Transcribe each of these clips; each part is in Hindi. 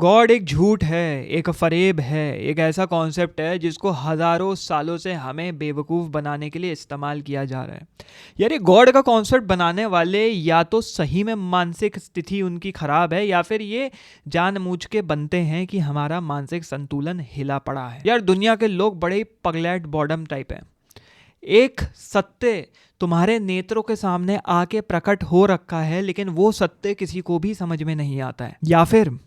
गॉड एक झूठ है, एक फरेब है, एक ऐसा कॉन्सेप्ट है जिसको हज़ारों सालों से हमें बेवकूफ़ बनाने के लिए इस्तेमाल किया जा रहा है। यार ये गॉड का कॉन्सेप्ट बनाने वाले या तो सही में मानसिक स्थिति उनकी ख़राब है या फिर ये जानबूझ के बनते हैं कि हमारा मानसिक संतुलन हिला पड़ा है। यार दुनिया के लोग बड़े ही पगलैट बॉडम टाइप हैं। एक सत्य तुम्हारे नेत्रों के सामने आके प्रकट हो रखा है लेकिन वो सत्य किसी को भी समझ में नहीं आता है, या फिर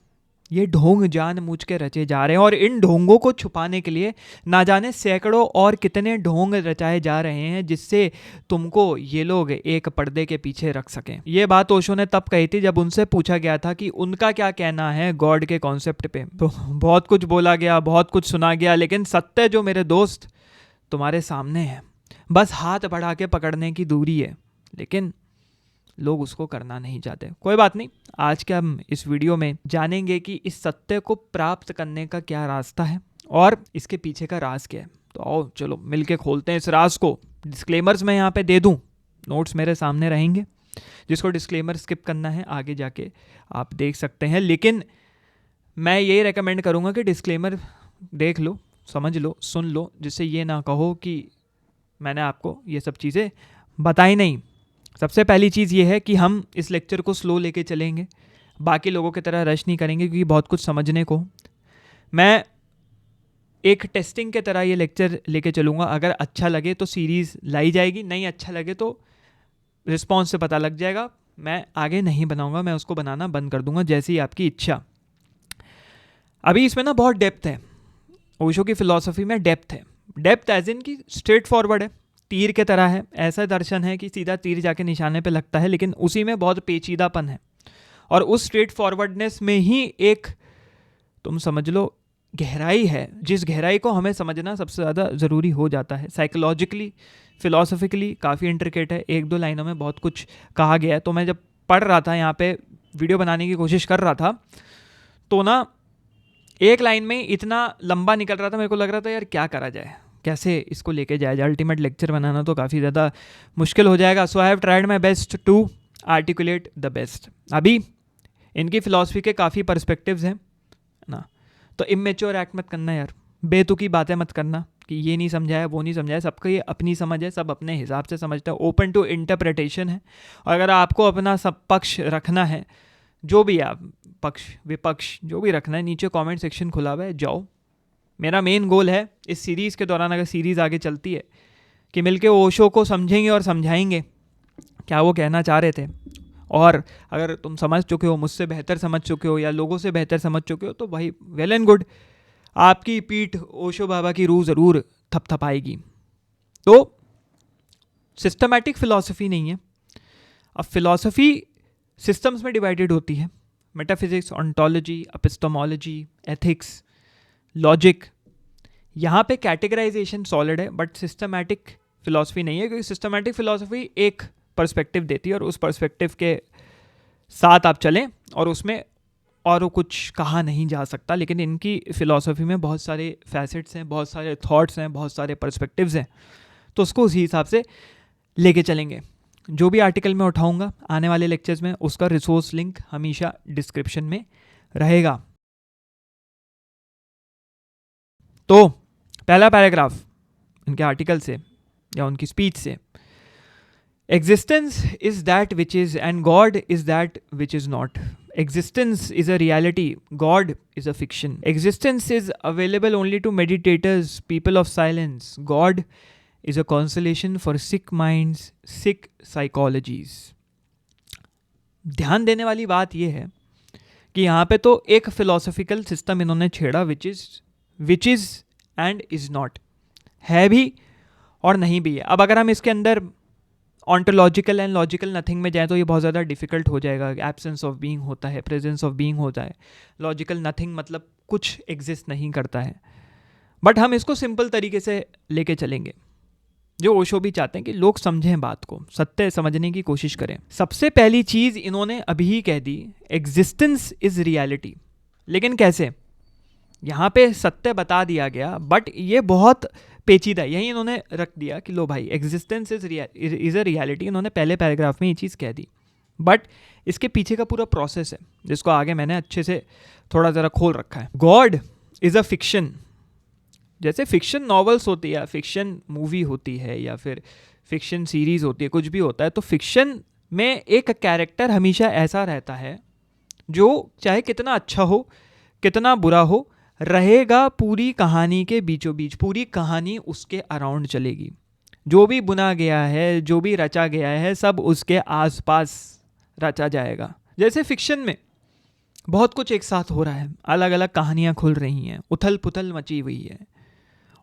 ये ढोंग जानबूझ के रचे जा रहे हैं और इन ढोंगों को छुपाने के लिए ना जाने सैकड़ों और कितने ढोंग रचाए जा रहे हैं जिससे तुमको ये लोग एक पर्दे के पीछे रख सकें। ये बात ओशो ने तब कही थी जब उनसे पूछा गया था कि उनका क्या कहना है गॉड के कॉन्सेप्ट पे। तो बहुत कुछ बोला गया, बहुत कुछ सुना गया, लेकिन सत्य जो मेरे दोस्त तुम्हारे सामने है, बस हाथ बढ़ा के पकड़ने की दूरी है, लेकिन लोग उसको करना नहीं चाहते। कोई बात नहीं, आज के हम इस वीडियो में जानेंगे कि इस सत्य को प्राप्त करने का क्या रास्ता है और इसके पीछे का राज क्या है। तो आओ चलो मिलके खोलते हैं इस राज को। डिस्क्लेमर्स मैं यहाँ पे दे दूँ, नोट्स मेरे सामने रहेंगे, जिसको डिस्क्लेमर स्किप करना है आगे जाके आप देख सकते हैं, लेकिन मैं ये रेकमेंड करूँगा कि डिस्क्लेमर देख लो, समझ लो, सुन लो, जिससे ये ना कहो कि मैंने आपको ये सब चीज़ें बताई नहीं। सबसे पहली चीज़ ये है कि हम इस लेक्चर को स्लो लेके चलेंगे, बाकी लोगों की तरह रश नहीं करेंगे क्योंकि बहुत कुछ समझने को। मैं एक टेस्टिंग के तरह ये लेक्चर लेके चलूँगा। अगर अच्छा लगे तो सीरीज़ लाई जाएगी, नहीं अच्छा लगे तो रिस्पॉन्स से पता लग जाएगा, मैं आगे नहीं बनाऊँगा, मैं उसको बनाना बंद कर दूँगा जैसी आपकी इच्छा। अभी इसमें ना बहुत डेप्थ है, ओशो की फ़िलॉसफी में डेप्थ है। डेप्थ एज इन की स्ट्रेट फॉरवर्ड है, तीर के तरह है। ऐसा दर्शन है कि सीधा तीर जाके निशाने पे लगता है, लेकिन उसी में बहुत पेचीदापन है और उस स्ट्रेट फॉरवर्डनेस में ही एक, तुम समझ लो, गहराई है, जिस गहराई को हमें समझना सबसे ज़्यादा ज़रूरी हो जाता है। साइकोलॉजिकली, फिलोसफिकली काफ़ी इंट्रिकेट है, एक दो लाइनों में बहुत कुछ कहा गया है। तो मैं जब पढ़ रहा था, यहाँ पे वीडियो बनाने की कोशिश कर रहा था, तो ना एक लाइन में इतना लंबा निकल रहा था, मेरे को लग रहा था यार क्या करा जाए, कैसे इसको लेके जाया जाए। अल्टीमेट लेक्चर बनाना तो काफ़ी ज़्यादा मुश्किल हो जाएगा। So I have tried my best to articulate the best. अभी इनकी फ़िलासफ़ी के काफ़ी पर्सपेक्टिव्स हैं ना, तो इमेच्योर एक्ट मत करना यार, बेतुकी बातें मत करना कि ये नहीं समझाया, वो नहीं समझाया। सबको ये अपनी समझ है, सब अपने हिसाब से समझते हैं, ओपन टू इंटरप्रिटेशन है। और अगर आपको अपना सब पक्ष रखना है, जो भी आप पक्ष विपक्ष जो भी रखना है, नीचे कमेंट सेक्शन खुला हुआ है, जाओ। मेरा मेन गोल है इस सीरीज़ के दौरान, अगर सीरीज़ आगे चलती है, कि मिलके ओशो को समझेंगे और समझाएंगे क्या वो कहना चाह रहे थे। और अगर तुम समझ चुके हो, मुझसे बेहतर समझ चुके हो या लोगों से बेहतर समझ चुके हो, तो भाई वेल एंड गुड, आपकी पीठ ओशो बाबा की रूह ज़रूर थपथपाएगी। तो सिस्टमैटिक फ़िलॉसफी नहीं है। अब फ़िलॉसफी सिस्टम्स में डिवाइडेड होती है, metaphysics, ontology, epistemology, ethics, logic. यहाँ पे कैटेगराइजेशन सॉलिड है, बट सिस्टमैटिक फिलॉसफी नहीं है, क्योंकि सिस्टमैटिक फिलॉसफी एक पर्सपेक्टिव देती है और उस पर्सपेक्टिव के साथ आप चलें और उसमें और कुछ कहा नहीं जा सकता। लेकिन इनकी फ़िलॉसफी में बहुत सारे फैसेट्स हैं, बहुत सारे थॉट्स हैं, बहुत सारे पर्सपेक्टिव्स हैं, तो उसको उसी हिसाब से लेके चलेंगे। जो भी आर्टिकल मैं उठाऊँगा आने वाले लेक्चर्स में, उसका रिसोर्स लिंक हमेशा डिस्क्रिप्शन में रहेगा। तो पहला पैराग्राफ उनके आर्टिकल से या उनकी स्पीच से, existence is that which is and God is that which is not. Existence is a reality, God is a fiction. Existence is available only to meditators, people of silence. God is a consolation for sick minds, sick psychologies. ध्यान देने वाली बात यह है कि यहाँ पे तो एक फिलोसफिकल सिस्टम इन्होंने छेड़ा, which is and is not, है भी और नहीं भी है। अब अगर हम इसके अंदर ऑन्टोलॉजिकल एंड लॉजिकल नथिंग में जाएँ तो ये बहुत ज़्यादा डिफिकल्ट हो जाएगा। एब्सेंस ऑफ बीइंग होता है, प्रेजेंस ऑफ बीइंग होता है। लॉजिकल नथिंग मतलब कुछ एग्जिस्ट नहीं करता है। बट हम इसको सिंपल तरीके से लेके चलेंगे, जो ओशो भी चाहते हैं कि लोग समझें बात को, सत्य समझने की कोशिश करें। सबसे पहली चीज़ इन्होंने अभी ही कह दी, एग्जिस्टेंस इज़ रियलिटी। लेकिन कैसे? यहाँ पे सत्य बता दिया गया, बट ये बहुत पेचीदा, यही इन्होंने रख दिया कि लो भाई एग्जिस्टेंस इज अ रियलिटी। इन्होंने पहले पैराग्राफ में ये चीज़ कह दी। बट इसके पीछे का पूरा प्रोसेस है जिसको आगे मैंने अच्छे से थोड़ा ज़रा खोल रखा है. God is a fiction. जैसे फिक्शन नॉवेल्स होती है, फिक्शन मूवी होती है, या फिर फिक्शन सीरीज़ होती है, कुछ भी होता है, तो फिक्शन में एक कैरेक्टर हमेशा ऐसा रहता है जो चाहे कितना अच्छा हो कितना बुरा हो, रहेगा पूरी कहानी के बीचों बीच. पूरी कहानी उसके अराउंड चलेगी. जो भी बुना गया है, जो भी रचा गया है, सब उसके आसपास रचा जाएगा. जैसे फिक्शन में बहुत कुछ एक साथ हो रहा है, अलग अलग कहानियाँ खुल रही हैं, उथल पुथल मची हुई है,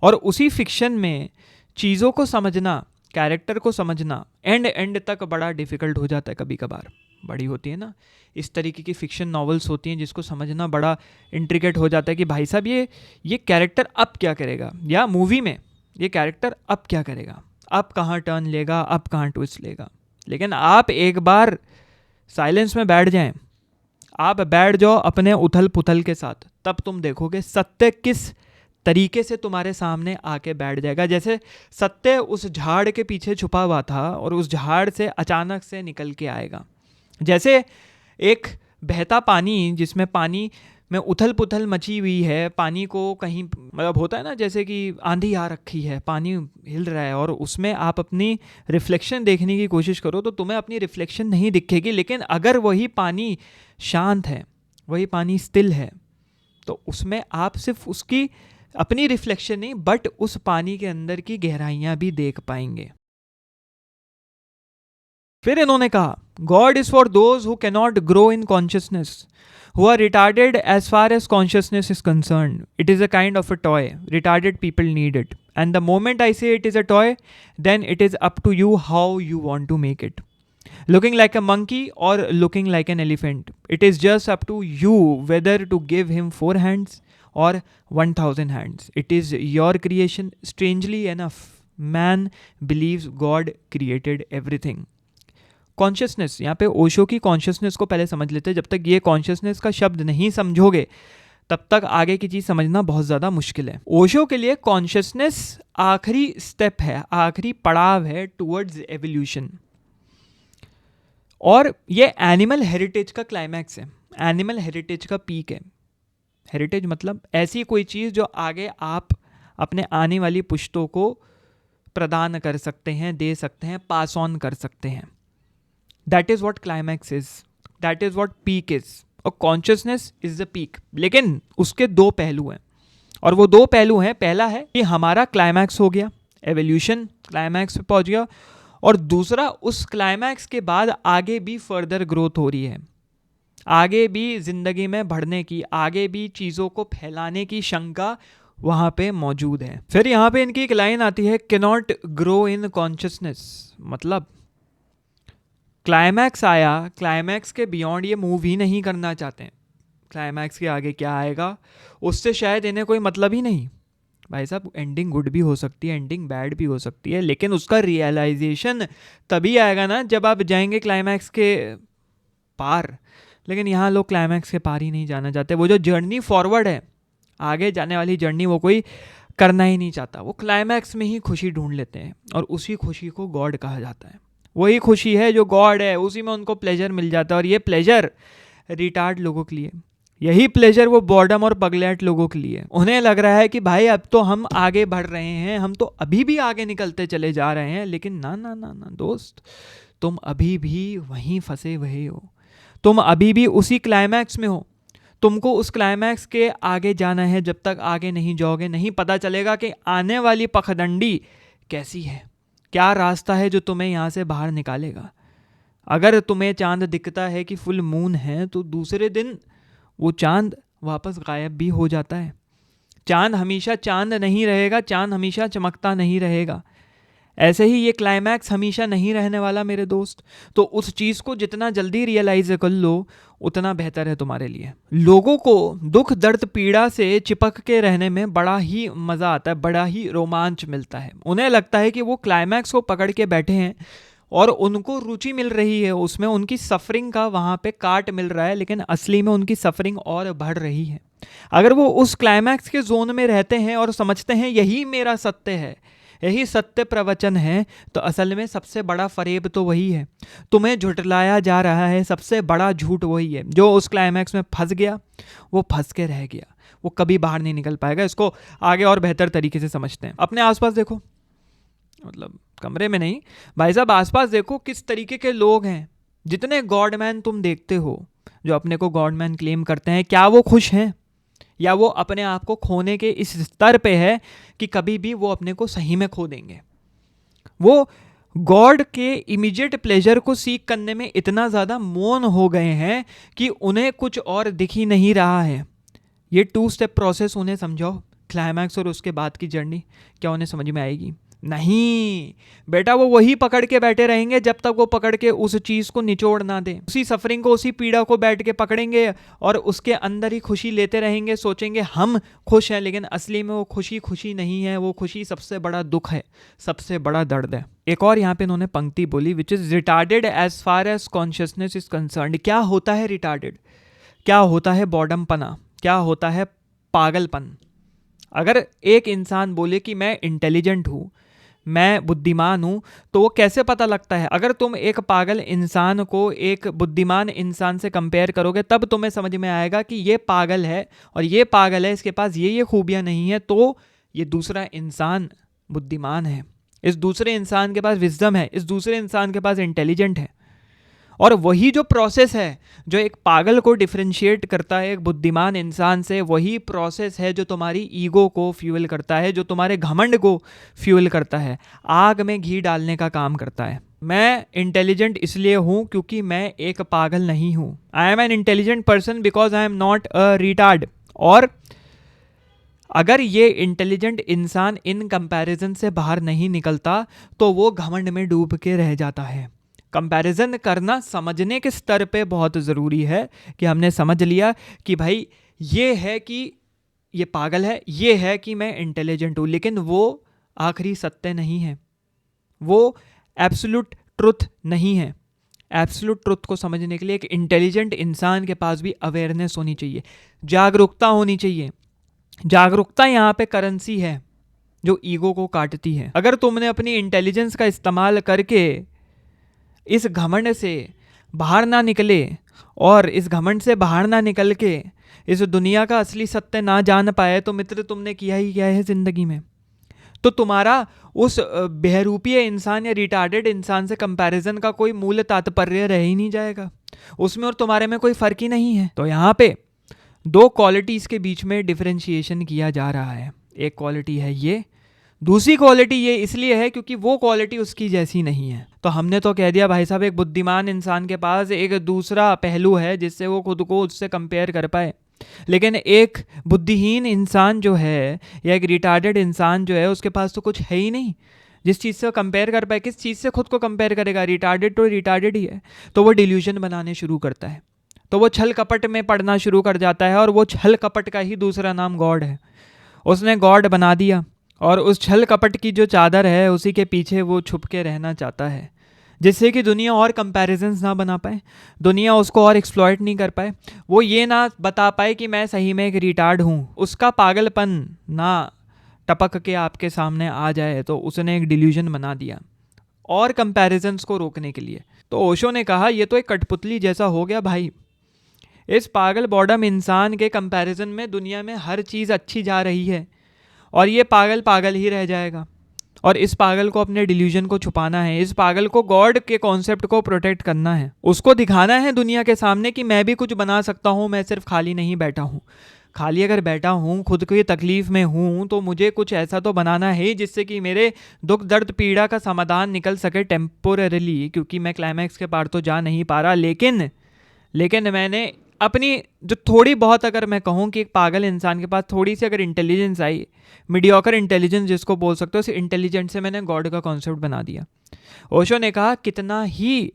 और उसी फिक्शन में चीज़ों को समझना, कैरेक्टर को समझना एंड एंड तक बड़ा डिफ़िकल्ट हो जाता है. कभी कभार बड़ी होती है ना इस तरीके की फिक्शन नॉवेल्स होती हैं जिसको समझना बड़ा इंट्रिकेट हो जाता है कि भाई साहब ये कैरेक्टर अब क्या करेगा, या मूवी में ये कैरेक्टर अब क्या करेगा, अब कहाँ टर्न लेगा, अब कहाँ ट्विस्ट लेगा. लेकिन आप एक बार साइलेंस में बैठ जाएं, आप बैठ जाओ अपने उथल पुथल के साथ, तब तुम देखोगे सत्य किस तरीके से तुम्हारे सामने आके बैठ जाएगा. जैसे सत्य उस झाड़ के पीछे छुपा हुआ था और उस झाड़ से अचानक से निकल के आएगा. जैसे एक बहता पानी जिसमें पानी में उथल पुथल मची हुई है, पानी को कहीं मतलब होता है ना, जैसे कि आंधी आ रखी है, पानी हिल रहा है, और उसमें आप अपनी रिफ्लेक्शन देखने की कोशिश करो तो तुम्हें अपनी रिफ्लेक्शन नहीं दिखेगी. लेकिन अगर वही पानी शांत है, वही पानी स्टिल है, तो उसमें आप सिर्फ उसकी अपनी रिफ्लेक्शन नहीं बट उस पानी के अंदर की गहराइयां भी देख पाएंगे. फिर इन्होंने कहा, God is for those who cannot grow in consciousness, who are retarded as far as consciousness is concerned. It is a kind of a toy. Retarded people need it. And the moment I say it is a toy, then it is up to you how you want to make it. Looking like a monkey or looking like an elephant. It is just up to you whether to give him 4 hands or 1000 hands. It is your creation. Strangely enough, man believes God created everything. Consciousness, यहाँ पे ओशो की कॉन्शियसनेस को पहले समझ लेते हैं. जब तक ये कॉन्शियसनेस का शब्द नहीं समझोगे तब तक आगे की चीज़ समझना बहुत ज़्यादा मुश्किल है. ओशो के लिए कॉन्शियसनेस आखिरी स्टेप है, आखिरी पड़ाव है टुवर्ड्स एवोल्यूशन. और ये एनिमल हेरिटेज का क्लाइमैक्स है, एनिमल हेरिटेज का पीक है. हेरिटेज मतलब ऐसी कोई चीज़ जो आगे आप अपने आने वाली पुश्तों को प्रदान कर सकते हैं, दे सकते हैं, पास ऑन कर सकते हैं. That is what climax is. That is what peak is. और consciousness is the peak. लेकिन उसके 2 पहलू हैं, और वो 2 पहलू हैं. पहला है कि हमारा क्लाइमैक्स हो गया, एवोल्यूशन क्लाइमैक्स पे पहुंच गया, और दूसरा उस क्लाइमैक्स के बाद आगे भी फर्दर ग्रोथ हो रही है, आगे भी जिंदगी में बढ़ने की, आगे भी चीज़ों को फैलाने की शंका वहाँ पे मौजूद है. फिर यहाँ पे इनकी एक लाइन आती है, cannot grow in consciousness. मतलब क्लाइमैक्स आया, क्लाइमैक्स के बियॉन्ड ये मूव ही नहीं करना चाहते हैं. क्लाइमैक्स के आगे क्या आएगा उससे शायद इन्हें कोई मतलब ही नहीं. भाई साहब, एंडिंग गुड भी हो सकती है, एंडिंग बैड भी हो सकती है, लेकिन उसका रियलाइजेशन तभी आएगा ना जब आप जाएंगे क्लाइमैक्स के पार. लेकिन यहाँ लोग क्लाइमैक्स के पार ही नहीं जाना चाहते. वो जो जर्नी फॉरवर्ड है, आगे जाने वाली जर्नी, वो कोई करना ही नहीं चाहता. वो क्लाइमैक्स में ही खुशी ढूंढ लेते हैं, और उसी खुशी को गॉड कहा जाता है. वही खुशी है जो गॉड है, उसी में उनको प्लेजर मिल जाता है. और ये प्लेजर रिटार्ड लोगों के लिए, यही प्लेजर वो बॉर्डम और पगलेट लोगों के लिए. उन्हें लग रहा है कि भाई अब तो हम आगे बढ़ रहे हैं, हम तो अभी भी आगे निकलते चले जा रहे हैं. लेकिन ना ना ना ना दोस्त, तुम अभी भी वहीं फंसे हुए हो, तुम अभी भी उसी क्लाइमैक्स में हो. तुमको उस क्लाइमैक्स के आगे जाना है. जब तक आगे नहीं जाओगे नहीं पता चलेगा कि आने वाली पखडंडी कैसी है, क्या रास्ता है जो तुम्हें यहाँ से बाहर निकालेगा. अगर तुम्हें चांद दिखता है कि फुल मून है, तो दूसरे दिन वो चांद वापस गायब भी हो जाता है. चांद हमेशा चांद नहीं रहेगा, चांद हमेशा चमकता नहीं रहेगा. ऐसे ही ये क्लाइमैक्स हमेशा नहीं रहने वाला मेरे दोस्त. तो उस चीज़ को जितना जल्दी रियलाइज कर लो उतना बेहतर है तुम्हारे लिए. लोगों को दुख दर्द पीड़ा से चिपक के रहने में बड़ा ही मज़ा आता है, बड़ा ही रोमांच मिलता है. उन्हें लगता है कि वो क्लाइमैक्स को पकड़ के बैठे हैं और उनको रुचि मिल रही है उसमें, उनकी सफरिंग का वहाँ पे काट मिल रहा है, लेकिन असली में उनकी सफरिंग और बढ़ रही है. अगर वो उस क्लाइमैक्स के जोन में रहते हैं और समझते हैं यही मेरा सत्य है, यही सत्य प्रवचन है। तो असल में सबसे बड़ा फरेब तो वही है, तुम्हें झुटलाया जा रहा है, सबसे बड़ा झूठ वही है। जो उस क्लाइमैक्स में फंस गया वो फंस के रह गया, वो कभी बाहर नहीं निकल पाएगा। इसको आगे और बेहतर तरीके से समझते हैं। अपने आसपास देखो, मतलब कमरे में नहीं भाई साहब, आसपास देखो किस तरीके के लोग हैं। जितने गॉडमैन तुम देखते हो, जो अपने को गॉडमैन क्लेम करते हैं, क्या वो खुश हैं? या वो अपने आप को खोने के इस स्तर पे है कि कभी भी वो अपने को सही में खो देंगे? वो गॉड के इमीडिएट प्लेजर को सीख करने में इतना ज़्यादा मौन हो गए हैं कि उन्हें कुछ और दिख ही नहीं रहा है। ये 2 स्टेप प्रोसेस उन्हें समझाओ, क्लाइमैक्स और उसके बाद की जर्नी, क्या उन्हें समझ में आएगी? नहीं बेटा, वो वही पकड़ के बैठे रहेंगे जब तक वो पकड़ के उस चीज़ को निचोड़ ना दे। उसी सफरिंग को, उसी पीड़ा को बैठ के पकड़ेंगे और उसके अंदर ही खुशी लेते रहेंगे, सोचेंगे हम खुश हैं, लेकिन असली में वो खुशी खुशी नहीं है। वो खुशी सबसे बड़ा दुख है, सबसे बड़ा दर्द है। एक और यहाँ पे इन्होंने पंक्ति बोली, which is retarded as far as consciousness is concerned. क्या होता है रिटार्डेड? क्या होता है बॉडमपना? क्या होता है पागलपन? अगर एक इंसान बोले कि मैं इंटेलिजेंट हूँ, मैं बुद्धिमान हूँ, तो वो कैसे पता लगता है? अगर तुम एक पागल इंसान को एक बुद्धिमान इंसान से कंपेयर करोगे, तब तुम्हें समझ में आएगा कि ये पागल है और ये पागल है, इसके पास ये खूबियाँ नहीं है, तो ये दूसरा इंसान बुद्धिमान है, इस दूसरे इंसान के पास विजडम है, इस दूसरे इंसान के पास इंटेलिजेंट है। और वही जो प्रोसेस है जो एक पागल को डिफरेंशिएट करता है एक बुद्धिमान इंसान से, वही प्रोसेस है जो तुम्हारी ईगो को फ्यूल करता है, जो तुम्हारे घमंड को फ्यूल करता है, आग में घी डालने का काम करता है। मैं इंटेलिजेंट इसलिए हूँ क्योंकि मैं एक पागल नहीं हूँ। I am an intelligent person because I am not a retard. और अगर ये इंटेलिजेंट इंसान इन कंपैरिजन से बाहर नहीं निकलता तो वो घमंड में डूब के रह जाता है। कंपैरिजन करना समझने के स्तर पे बहुत ज़रूरी है कि हमने समझ लिया कि भाई ये है कि ये पागल है, ये है कि मैं इंटेलिजेंट हूँ, लेकिन वो आखिरी सत्य नहीं है, वो एब्सोल्यूट ट्रुथ नहीं है। एब्सोल्यूट ट्रुथ को समझने के लिए एक इंटेलिजेंट इंसान के पास भी अवेयरनेस होनी चाहिए, जागरूकता होनी चाहिए। जागरूकता यहाँ पे करेंसी है जो ईगो को काटती है। अगर तुमने अपनी इंटेलिजेंस का इस्तेमाल करके इस घमंड से बाहर ना निकले और इस घमंड से बाहर ना निकल के इस दुनिया का असली सत्य ना जान पाए, तो मित्र तुमने किया ही क्या है ज़िंदगी में? तो तुम्हारा उस बहरूपीय इंसान या रिटार्डेड इंसान से कंपैरिजन का कोई मूल तात्पर्य रह ही नहीं जाएगा, उसमें और तुम्हारे में कोई फ़र्क ही नहीं है। तो यहाँ पे 2 क्वालिटीज़ के बीच में डिफरेंशिएशन किया जा रहा है। एक क्वालिटी है ये, दूसरी क्वालिटी ये इसलिए है क्योंकि वो क्वालिटी उसकी जैसी नहीं है। तो हमने तो कह दिया भाई साहब, एक बुद्धिमान इंसान के पास एक दूसरा पहलू है जिससे वो खुद को उससे कंपेयर कर पाए, लेकिन एक बुद्धिहीन इंसान जो है या एक रिटार्डेड इंसान जो है, उसके पास तो कुछ है ही नहीं जिस चीज़ से कंपेयर कर पाए। किस चीज़ से खुद को कंपेयर करेगा? रिटार्डेड तो रिटार्डेड ही है। तो वो डिल्यूजन बनाने शुरू करता है, तो वो छल कपट में पड़ना शुरू कर जाता है, और वो छल कपट का ही दूसरा नाम गॉड है। उसने गॉड बना दिया और उस छल कपट की जो चादर है उसी के पीछे वो छुप के रहना चाहता है, जिससे कि दुनिया और कंपैरिजंस ना बना पाए, दुनिया उसको और एक्सप्लॉइट नहीं कर पाए, वो ये ना बता पाए कि मैं सही में एक रिटार्ड हूँ, उसका पागलपन ना टपक के आपके सामने आ जाए। तो उसने एक डिल्यूजन बना दिया और कंपैरिजंस को रोकने के लिए। तो ओशो ने कहा ये तो एक कठपुतली जैसा हो गया भाई। इस पागल बॉडम इंसान के कंपैरिजन में दुनिया में हर चीज़ अच्छी जा रही है और ये पागल पागल ही रह जाएगा। और इस पागल को अपने डिल्यूजन को छुपाना है, इस पागल को गॉड के कॉन्सेप्ट को प्रोटेक्ट करना है, उसको दिखाना है दुनिया के सामने कि मैं भी कुछ बना सकता हूँ, मैं सिर्फ खाली नहीं बैठा हूँ। खाली अगर बैठा हूँ, खुद को ये तकलीफ में हूँ, तो मुझे कुछ ऐसा तो बनाना है जिससे कि मेरे दुख दर्द पीड़ा का समाधान निकल सके टेम्पोररीली, क्योंकि मैं क्लाइमैक्स के पार तो जा नहीं पा रहा। लेकिन मैंने अपनी जो थोड़ी बहुत, अगर मैं कहूँ कि एक पागल इंसान के पास थोड़ी सी अगर इंटेलिजेंस आई, मीडियोकर इंटेलिजेंस जिसको बोल सकते हो, उस इंटेलिजेंस से मैंने गॉड का कॉन्सेप्ट बना दिया। ओशो ने कहा कितना ही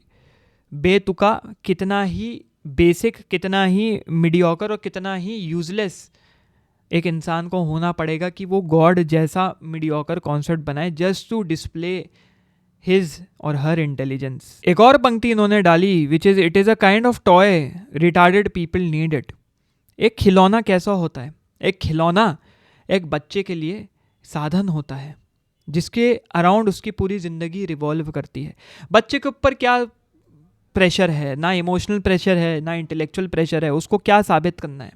बेतुका, कितना ही बेसिक, कितना ही मीडियोकर और कितना ही यूजलेस एक इंसान को होना पड़ेगा कि वो गॉड जैसा मीडियोकर कॉन्सेप्ट बनाए, जस्ट टू डिस्प्ले हिज और हर इंटेलिजेंस। एक और पंक्ति इन्होंने डाली, which is it is a kind of toy retarded people need it. एक खिलौना कैसा होता है? एक खिलौना एक बच्चे के लिए साधन होता है, जिसके अराउंड उसकी पूरी ज़िंदगी रिवॉल्व करती है। बच्चे के ऊपर क्या प्रेशर है, ना इमोशनल प्रेशर है ना इंटेलेक्चुअल प्रेशर है, उसको क्या साबित करना है।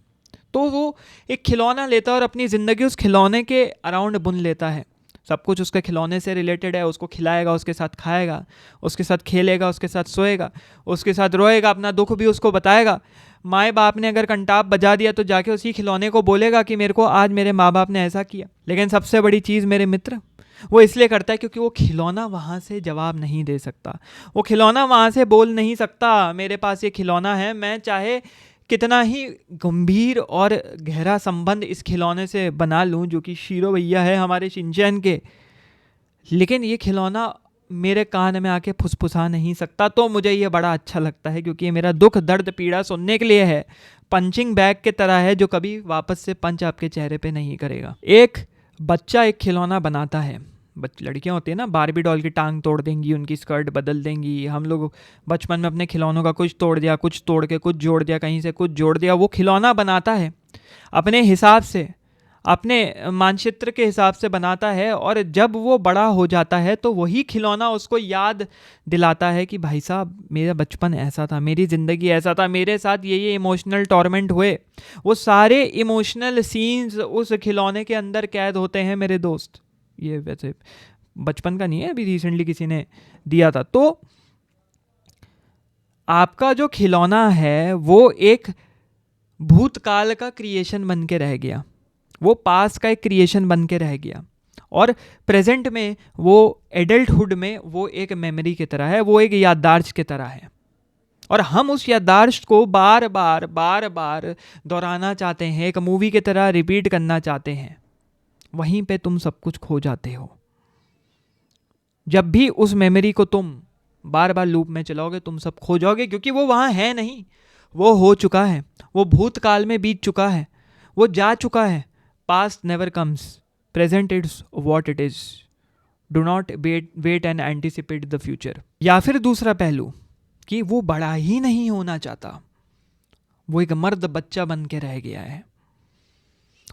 तो वो एक खिलौना लेता है और अपनी ज़िंदगी उस खिलौने के अराउंड बुन लेता है। सब कुछ उसके खिलौने से रिलेटेड है, उसको खिलाएगा, उसके साथ खाएगा, उसके साथ खेलेगा, उसके साथ सोएगा, उसके साथ रोएगा, अपना दुख भी उसको बताएगा। माए बाप ने अगर कंटाप बजा दिया तो जाके उसी खिलौने को बोलेगा कि मेरे को आज मेरे माँ बाप ने ऐसा किया। लेकिन सबसे बड़ी चीज़ मेरे मित्र, वो इसलिए करता है क्योंकि वो खिलौना वहाँ से जवाब नहीं दे सकता। वो खिलौना वहाँ से बोल नहीं सकता मेरे पास ये खिलौना है, मैं चाहे कितना ही गंभीर और गहरा संबंध इस खिलौने से बना लूं, जो कि शीरो भैया है हमारे शिनचैन के, लेकिन ये खिलौना मेरे कान में आके फुसफुसा नहीं सकता। तो मुझे ये बड़ा अच्छा लगता है क्योंकि ये मेरा दुख दर्द पीड़ा सुनने के लिए है। पंचिंग बैग के तरह है जो कभी वापस से पंच आपके चेहरे पे नहीं करेगा। एक बच्चा एक खिलौना बनाता है, लड़कियां होती है ना, बारबी डॉल की टांग तोड़ देंगी, उनकी स्कर्ट बदल देंगी। हम लोग बचपन में अपने खिलौनों का कुछ तोड़ दिया, कुछ तोड़ के कुछ जोड़ दिया, कहीं से कुछ जोड़ दिया। वो खिलौना बनाता है अपने हिसाब से, अपने मानचित्र के हिसाब से बनाता है, और जब वो बड़ा हो जाता है तो वही खिलौना उसको याद दिलाता है कि भाई साहब मेरा बचपन ऐसा था, मेरी ज़िंदगी ऐसा था, मेरे साथ ये इमोशनल टॉर्मेंट हुए। वो सारे इमोशनल सीन्स उस खिलौने के अंदर कैद होते हैं मेरे दोस्त। ये वैसे बचपन का नहीं है, अभी रिसेंटली किसी ने दिया था। तो आपका जो खिलौना है वो एक भूतकाल का क्रिएशन बन के रह गया, वो पास का एक क्रिएशन बन के रह गया, और प्रेजेंट में वो एडल्टहुड में वो एक मेमोरी की तरह है, वो एक याददाश्त की तरह है। और हम उस याददाश्त को बार बार दोहराना चाहते हैं, एक मूवी की तरह रिपीट करना चाहते हैं। वहीं पे तुम सब कुछ खो जाते हो। जब भी उस मेमोरी को तुम बार बार लूप में चलाओगे तुम सब खो जाओगे, क्योंकि वो वहाँ है नहीं, वो हो चुका है, वो भूतकाल में बीत चुका है, वो जा चुका है। Past never comes, present it's what it is, do not wait and anticipate the future. या फिर दूसरा पहलू कि वो बड़ा ही नहीं होना चाहता, वो एक मर्द बच्चा बन के रह गया है।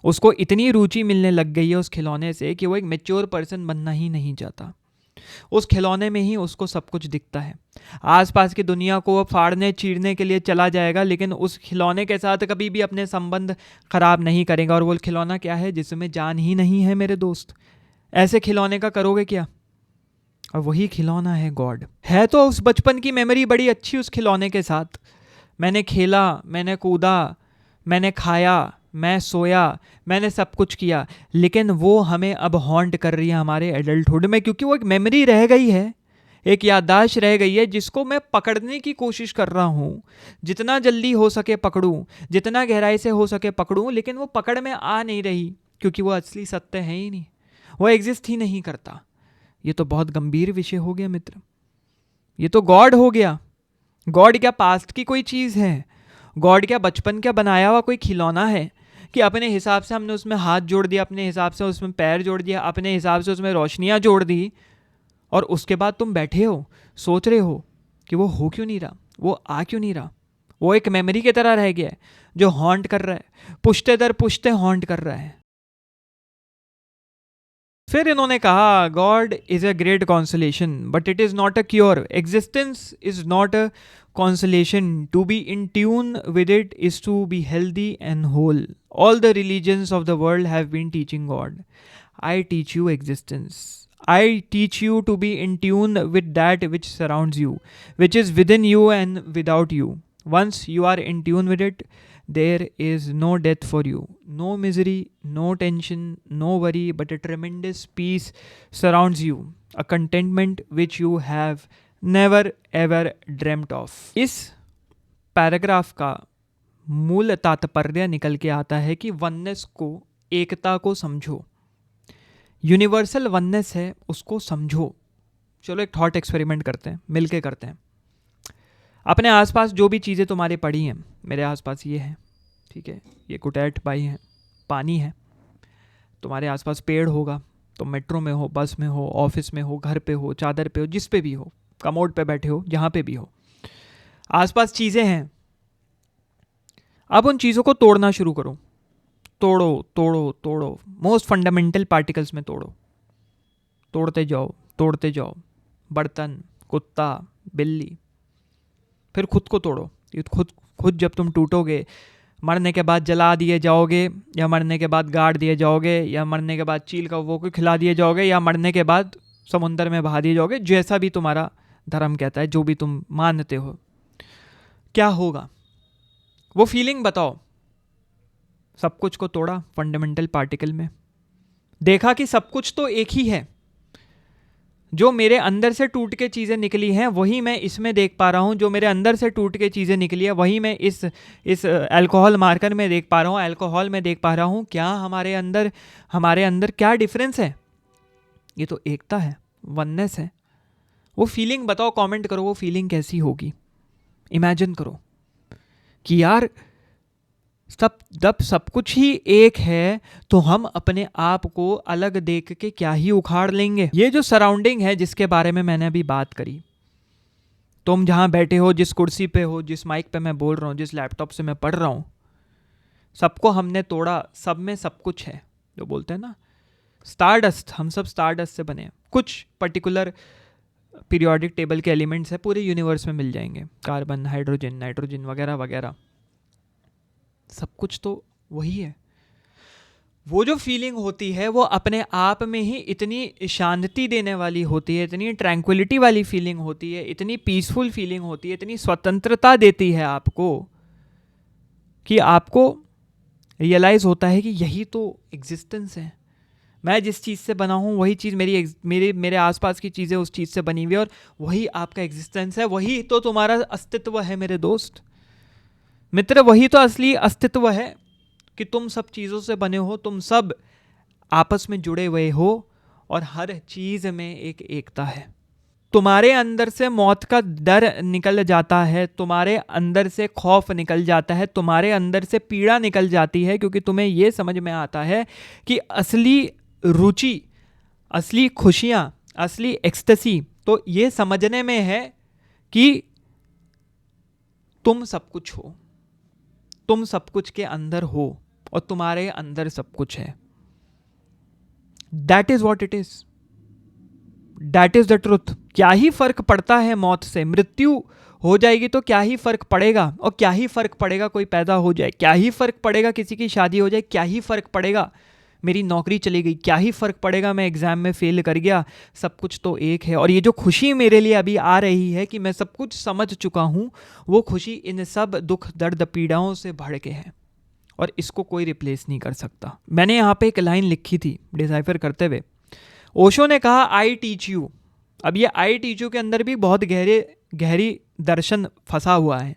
उसको इतनी रुचि मिलने लग गई है उस खिलौने से कि वो एक मैच्योर पर्सन बनना ही नहीं चाहता। उस खिलौने में ही उसको सब कुछ दिखता है। आसपास की दुनिया को वो फाड़ने चीरने के लिए चला जाएगा, लेकिन उस खिलौने के साथ कभी भी अपने संबंध खराब नहीं करेगा। और वो खिलौना क्या है? जिसमें जान ही नहीं है मेरे दोस्त। ऐसे खिलौने का करोगे क्या? और वही खिलौना है गॉड। है तो उस बचपन की मेमोरी बड़ी अच्छी उस खिलौने के साथ। मैंने खेला, मैंने कूदा, मैंने खाया, मैं सोया, मैंने सब कुछ किया, लेकिन वो हमें अब हॉन्ट कर रही है हमारे एडल्टहुड में, क्योंकि वो एक मेमोरी रह गई है, एक याददाश्त रह गई है, जिसको मैं पकड़ने की कोशिश कर रहा हूँ। जितना जल्दी हो सके पकड़ूं, जितना गहराई से हो सके पकड़ूं, लेकिन वो पकड़ में आ नहीं रही, क्योंकि वो असली सत्य है ही नहीं, वो एग्जिस्ट ही नहीं करता। ये तो बहुत गंभीर विषय हो गया मित्र। ये तो गॉड हो गया। गॉड क्या पास्ट की कोई चीज़ है? गॉड क्या बचपन क्या बनाया हुआ कोई खिलौना है कि अपने हिसाब से हमने उसमें हाथ जोड़ दिया, अपने हिसाब से उसमें पैर जोड़ दिया, अपने हिसाब से उसमें रोशनियाँ जोड़ दी, और उसके बाद तुम बैठे हो सोच रहे हो कि वो हो क्यों नहीं रहा, वो आ क्यों नहीं रहा? वो एक मेमोरी की तरह रह गया है जो हॉन्ट कर रहा है, पुश्ते दर पुश्ते हॉन्ट कर रहा है। फिर इन्होंने कहा God is a great consolation but it is not a cure. Existence is not a consolation, to be in tune with it is to be healthy and whole. All the religions of the world have been teaching God. I teach you existence. I teach you to be in tune with that which surrounds you, which is within you and without you. Once you are in tune with it, there is no death for you, no misery, no tension, no worry, but a tremendous peace surrounds you, a contentment which you have never ever dreamt of. इस पैराग्राफ का मूल तात्पर्य निकल के आता है कि वननेस को, एकता को समझो, यूनिवर्सल वननेस है उसको समझो। चलो एक थॉट एक्सपेरिमेंट करते हैं, मिलके करते हैं। अपने आसपास जो भी चीज़ें तुम्हारी पड़ी हैं, मेरे आसपास ये है, ठीक है, ये कुटैट बाई है, पानी है। तुम्हारे आसपास पेड़ होगा, तुम मेट्रो में हो, बस में हो, ऑफिस में हो, घर पे हो, चादर पे हो, जिस पे भी हो, कमोड पे बैठे हो, जहाँ पे भी हो, आसपास चीज़ें हैं। अब उन चीज़ों को तोड़ना शुरू करो। तोड़ो तोड़ो तोड़ो, मोस्ट फंडामेंटल पार्टिकल्स में तोड़ो। तोड़ते जाओ तोड़ते जाओ, बर्तन, कुत्ता, बिल्ली, फिर खुद को तोड़ो। ये खुद जब तुम टूटोगे, मरने के बाद जला दिए जाओगे, या मरने के बाद गाड़ दिए जाओगे, या मरने के बाद चील का वो को खिला दिए जाओगे, या मरने के बाद समुंदर में बहा दिए जाओगे, जैसा भी तुम्हारा धर्म कहता है, जो भी तुम मानते हो, क्या होगा वो फीलिंग बताओ। सब कुछ को तोड़ा फंडामेंटल पार्टिकल में, देखा कि सब कुछ तो एक ही है, जो मेरे अंदर से टूट के चीज़ें निकली हैं वही मैं इसमें देख पा रहा हूँ, जो मेरे अंदर से टूट के चीज़ें निकली है वही मैं इस अल्कोहल मार्कर में देख पा रहा हूँ, अल्कोहल में देख पा रहा हूँ। क्या हमारे अंदर क्या डिफरेंस है? ये तो एकता है, वननेस है। वो फीलिंग बताओ, कमेंट करो, वो फीलिंग कैसी होगी। इमेजिन करो कि यार जब सब कुछ ही एक है तो हम अपने आप को अलग देख के क्या ही उखाड़ लेंगे। ये जो सराउंडिंग है जिसके बारे में मैंने अभी बात करी, तुम जहां बैठे हो, जिस कुर्सी पे हो, जिस माइक पे मैं बोल रहा हूँ, जिस लैपटॉप से मैं पढ़ रहा हूँ, सबको हमने तोड़ा। सब में सब कुछ है, जो बोलते हैं ना स्टारडस्ट, हम सब स्टारडस्ट से बने। कुछ पर्टिकुलर पीरियोडिक टेबल के एलिमेंट्स है पूरे यूनिवर्स में मिल जाएंगे, कार्बन, हाइड्रोजन, नाइट्रोजन वगैरह वगैरह, सब कुछ तो वही है। वो जो फीलिंग होती है वो अपने आप में ही इतनी शांति देने वाली होती है, इतनी ट्रैंक्विलिटी वाली फीलिंग होती है, इतनी पीसफुल फीलिंग होती है, इतनी स्वतंत्रता देती है आपको, कि आपको रियलाइज होता है कि यही तो एग्जिस्टेंस है। मैं जिस चीज़ से बना हूँ वही चीज़ मेरे आसपास की चीज़ें उस चीज़ से बनी हुई है, और वही आपका एग्जिस्टेंस है, वही तो तुम्हारा अस्तित्व है मेरे दोस्त मित्र। वही तो असली अस्तित्व है कि तुम सब चीज़ों से बने हो, तुम सब आपस में जुड़े हुए हो, और हर चीज़ में एक एकता है। तुम्हारे अंदर से मौत का डर निकल जाता है, तुम्हारे अंदर से खौफ निकल जाता है, तुम्हारे अंदर से पीड़ा निकल जाती है, क्योंकि तुम्हें ये समझ में आता है कि असली रुचि, असली खुशियाँ, असली एक्सटेसी तो ये समझने में है कि तुम सब कुछ हो, तुम सब कुछ के अंदर हो, और तुम्हारे अंदर सब कुछ है। That is what it is, that is the truth. क्या ही फर्क पड़ता है मौत से? मृत्यु हो जाएगी तो क्या ही फर्क पड़ेगा? और क्या ही फर्क पड़ेगा कोई पैदा हो जाए? क्या ही फर्क पड़ेगा किसी की शादी हो जाए? क्या ही फर्क पड़ेगा मेरी नौकरी चली गई? क्या ही फर्क पड़ेगा मैं एग्जाम में फेल कर गया? सब कुछ तो एक है। और ये जो खुशी मेरे लिए अभी आ रही है कि मैं सब कुछ समझ चुका हूं, वो खुशी इन सब दुख दर्द पीड़ाओं से भर के है, और इसको कोई रिप्लेस नहीं कर सकता। मैंने यहाँ पे एक लाइन लिखी थी डिसाइफर करते हुए। ओशो ने कहा आई टीच यू। अब ये आई टीच यू के अंदर भी बहुत गहरी दर्शन फंसा हुआ है।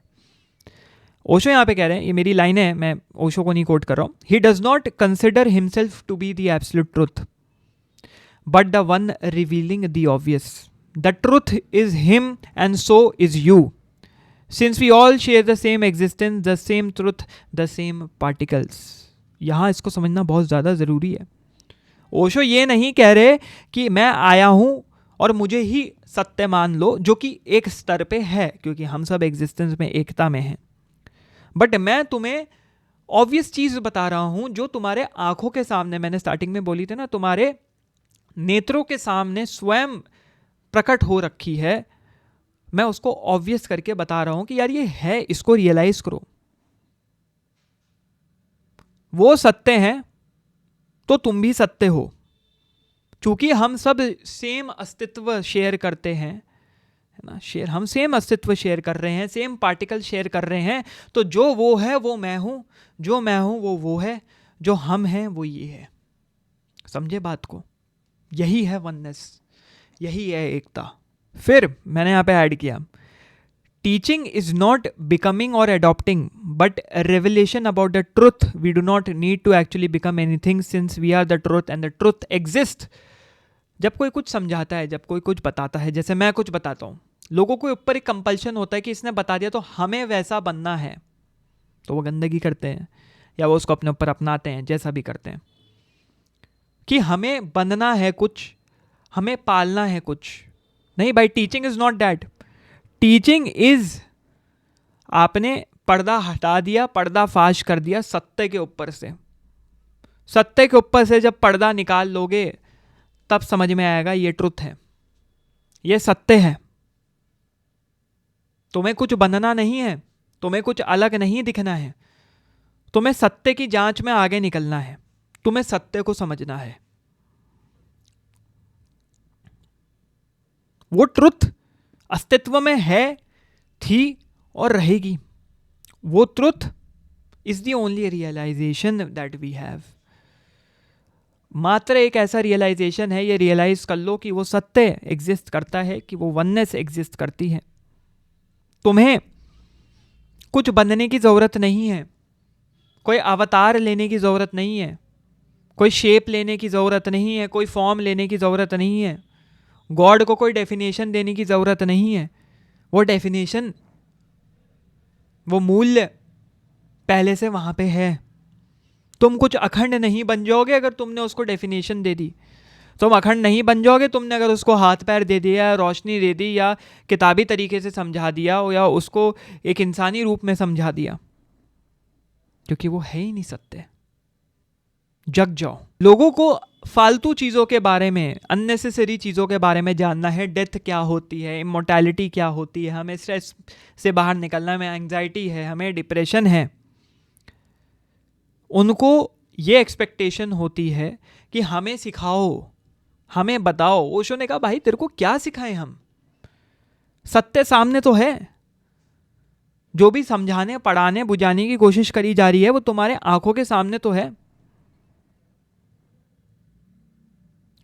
ओशो यहाँ पे कह रहे हैं, ये मेरी लाइन है, मैं ओशो को नहीं कोट कर रहा हूँ। He does not consider himself to be the absolute truth, but the one revealing the obvious. The truth is him and so is you, since we all share the same existence, the same truth, the same particles. यहाँ इसको समझना बहुत ज़्यादा ज़रूरी है। ओशो ये नहीं कह रहे कि मैं आया हूँ और मुझे ही सत्य मान लो, जो कि एक स्तर पे है, क्योंकि हम सब एग्जिस्टेंस में एकता में हैं। बट मैं तुम्हें ऑब्वियस चीज बता रहा हूं जो तुम्हारे आंखों के सामने, मैंने स्टार्टिंग में बोली थी ना, तुम्हारे नेत्रों के सामने स्वयं प्रकट हो रखी है। मैं उसको ऑब्वियस करके बता रहा हूं कि यार ये है, इसको रियलाइज करो। वो सत्य है तो तुम भी सत्य हो, चूंकि हम सब सेम अस्तित्व शेयर करते हैं, है ना, हम सेम अस्तित्व शेयर कर रहे हैं, सेम पार्टिकल शेयर कर रहे हैं। तो जो वो है वो मैं हूं, जो मैं हूं वो है, जो हम हैं वो ये है। समझे बात को? यही है वननेस, यही है एकता। फिर मैंने यहां पे ऐड किया, टीचिंग इज नॉट बिकमिंग और adopting but revelation about the truth. We do not need to actually become anything since we are the truth and the truth exist. जब कोई कुछ समझाता है, जब कोई कुछ बताता है, जैसे मैं कुछ बताता हूँ, लोगों के ऊपर एक कंपल्शन होता है कि इसने बता दिया तो हमें वैसा बनना है, तो वो गंदगी करते हैं या वो उसको अपने ऊपर अपनाते हैं, जैसा भी करते हैं, कि हमें बनना है कुछ, हमें पालना है कुछ। नहीं भाई, teaching is not that. Teaching is आपने पर्दा हटा दिया, पर्दा फाश कर दिया सत्य के ऊपर से। सत्य के ऊपर से जब पर्दा निकाल लोगे तब समझ में आएगा ये ट्रुथ है, ये सत्य है। तुम्हें कुछ बनना नहीं है, तुम्हें कुछ अलग नहीं दिखना है, तुम्हें सत्य की जांच में आगे निकलना है, तुम्हें सत्य को समझना है। वो ट्रुथ अस्तित्व में है, थी और रहेगी। वो truth is the only realisation that we have. मात्र एक ऐसा रियलाइजेशन है, ये रियलाइज कर लो कि वो सत्य एग्जिस्ट करता है, कि वो वननेस एग्जिस्ट करती है। तुम्हें कुछ बनने की जरूरत नहीं है, कोई अवतार लेने की जरूरत नहीं है, कोई शेप लेने की जरूरत नहीं है, कोई फॉर्म लेने की जरूरत नहीं है, गॉड को कोई डेफिनेशन देने की जरूरत नहीं है। वो डेफिनेशन, वो मूल्य पहले से वहां पे है। तुम कुछ अखंड नहीं बन जाओगे अगर तुमने उसको डेफिनेशन दे दी। तुम अखंड नहीं बन जाओगे तुमने अगर उसको हाथ पैर दे दिया, रोशनी दे दी, या किताबी तरीके से समझा दिया, या उसको एक इंसानी रूप में समझा दिया, क्योंकि वो है ही नहीं सत्य। जग जाओ। लोगों को फालतू चीज़ों के बारे में, अननेसेसरी चीज़ों के बारे में जानना है। डेथ क्या होती है, इमोर्टैलिटी क्या होती है, हमें स्ट्रेस से बाहर निकलना, हमें एंग्जाइटी है, हमें डिप्रेशन है। उनको ये एक्सपेक्टेशन होती है कि हमें सिखाओ, हमें बताओ। ओशो ने कहा भाई तेरे को क्या सिखाएं हम, सत्य सामने तो है। जो भी समझाने, पढ़ाने, बुझाने की कोशिश करी जा रही है वो तुम्हारे आंखों के सामने तो है।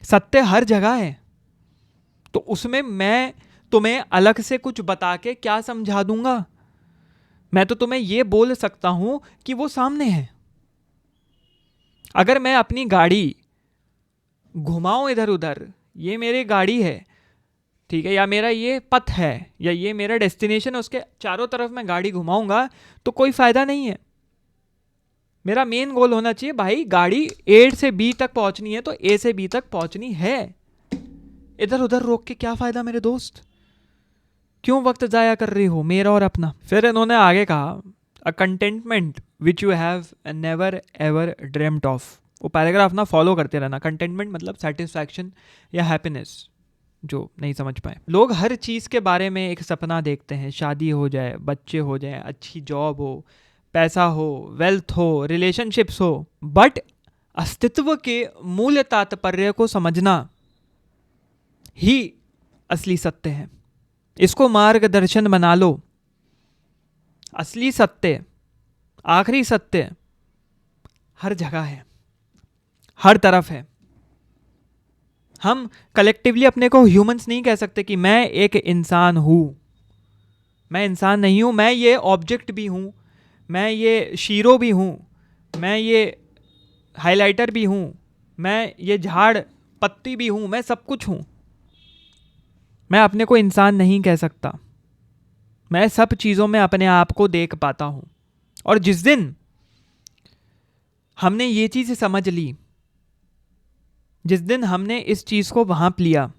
सत्य हर जगह है, तो उसमें मैं तुम्हें अलग से कुछ बता के क्या समझा दूंगा? मैं तो तुम्हें यह बोल सकता हूं कि वो सामने है। अगर मैं अपनी गाड़ी घुमाऊं इधर उधर, ये मेरी गाड़ी है, ठीक है, या मेरा ये पथ है, या ये मेरा डेस्टिनेशन है, उसके चारों तरफ मैं गाड़ी घुमाऊंगा तो कोई फायदा नहीं है। मेरा मेन गोल होना चाहिए भाई, गाड़ी ए से बी तक पहुंचनी है तो ए से बी तक पहुंचनी है। इधर उधर रोक के क्या फायदा मेरे दोस्त? क्यों वक्त जाया कर रही हो मेरा और अपना? फिर इन्होंने आगे कहा, a contentment which you have never ever dreamed of. वो पैराग्राफ ना फॉलो करते रहना। कंटेंटमेंट मतलब सेटिस्फैक्शन या हैप्पीनेस, जो नहीं समझ पाए। लोग हर चीज़ के बारे में एक सपना देखते हैं, शादी हो जाए, बच्चे हो जाए, अच्छी जॉब हो, पैसा हो, वेल्थ हो, रिलेशनशिप्स हो, बट अस्तित्व के मूल तात्पर्य को समझना ही असली सत्य है। इसको मार्गदर्शन बना लो। असली सत्य, आखिरी सत्य हर जगह है, हर तरफ है। हम कलेक्टिवली अपने को ह्यूमंस नहीं कह सकते कि मैं एक इंसान हूं। मैं इंसान नहीं हूं, मैं ये ऑब्जेक्ट भी हूं, मैं ये शीरो भी हूं, मैं ये हाइलाइटर भी हूं, मैं ये झाड़ पत्ती भी हूं, मैं सब कुछ हूं। मैं अपने को इंसान नहीं कह सकता। मैं सब चीज़ों में अपने आप को देख पाता हूं। और जिस दिन हमने ये चीज़ समझ ली, जिस दिन हमने इस चीज़ को भांप लिया,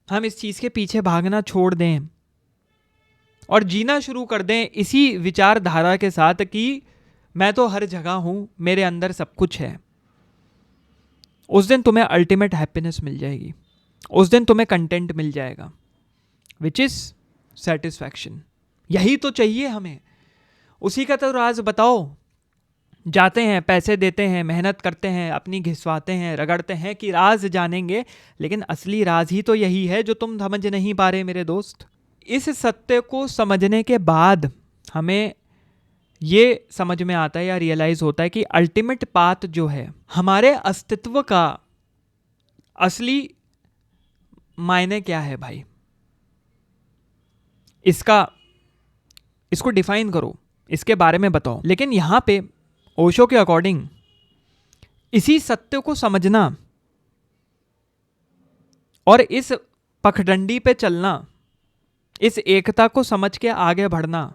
हम इस चीज़ के पीछे भागना छोड़ दें और जीना शुरू कर दें इसी विचारधारा के साथ कि मैं तो हर जगह हूं, मेरे अंदर सब कुछ है, उस दिन तुम्हें अल्टीमेट हैप्पीनेस मिल जाएगी। उस दिन तुम्हें कंटेंट मिल जाएगा, विच इज सेटिस्फैक्शन। यही तो चाहिए हमें। उसी का तो राज बताओ। जाते हैं, पैसे देते हैं, मेहनत करते हैं, अपनी घिसवाते हैं, रगड़ते हैं कि राज जानेंगे, लेकिन असली राज ही तो यही है जो तुम समझ नहीं पा रहे मेरे दोस्त। इस सत्य को समझने के बाद हमें ये समझ में आता है या रियलाइज होता है कि अल्टीमेट पाथ जो है, हमारे अस्तित्व का असली मायने क्या है भाई। इसको डिफाइन करो, इसके बारे में बताओ। लेकिन यहां पे ओशो के अकॉर्डिंग इसी सत्य को समझना और इस पखडंडी पे चलना, इस एकता को समझ के आगे बढ़ना,